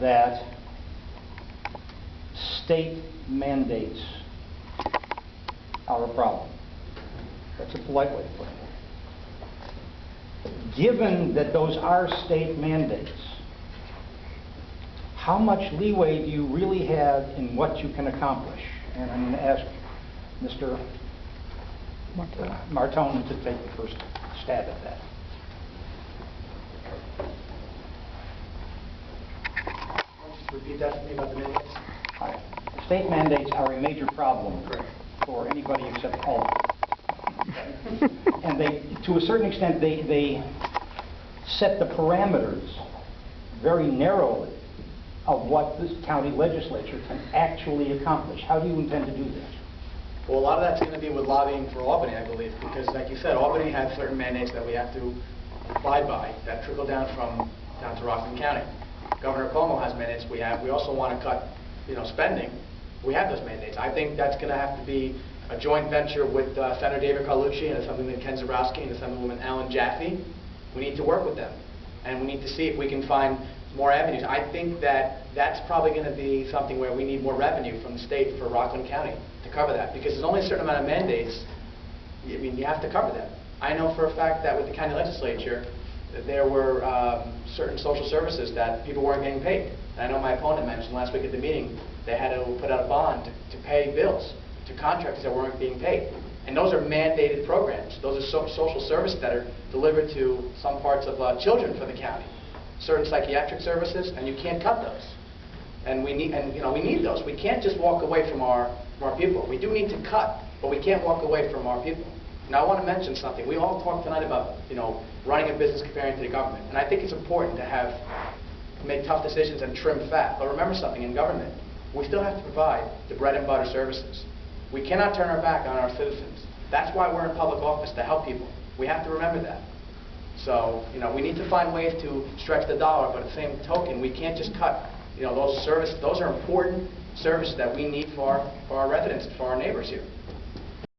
that state mandates are a problem. That's a polite way to put it. Given that those are state mandates, how much leeway do you really have in what you can accomplish? And I'm going to ask Mr. Martone to take the first stab at that. Just repeat that to me about the mandates. All right. State mandates are a major problem for anybody except Alderman. And they, to a certain extent, they set the parameters very narrowly of what this county legislature can actually accomplish. How do you intend to do that? Well, a lot of that's going to be with lobbying for Albany, I believe, because, like you said, Albany has certain mandates that we have to abide by that trickle down to Rockland County. Governor Cuomo has mandates we have. We also want to cut, spending. We have those mandates. I think that's going to have to be a joint venture with Senator David Carlucci and Assemblyman Ken Zarowski and Assemblywoman Alan Jaffe. We need to work with them, and we need to see if we can find more avenues. I think that's probably going to be something where we need more revenue from the state for Rockland County to cover that, because there's only a certain amount of mandates. I mean, you have to cover them. I know for a fact that with the county legislature, there were certain social services that people weren't getting paid. And I know my opponent mentioned last week at the meeting they had to put out a bond to pay bills to contractors that weren't being paid. And those are mandated programs. Those are social services that are delivered to some parts of children for the county. Certain psychiatric services, and you can't cut those. And we need those. We can't just walk away from our people. We do need to cut, but we can't walk away from our people. Now, I want to mention something. We all talked tonight about running a business comparing to the government, and I think it's important to make tough decisions and trim fat. But remember something: in government, we still have to provide the bread and butter services. We cannot turn our back on our citizens. That's why we're in public office, to help people. We have to remember that. So, we need to find ways to stretch the dollar, but at the same token, we can't just cut, those services. Those are important services that we need for our residents and for our neighbors here.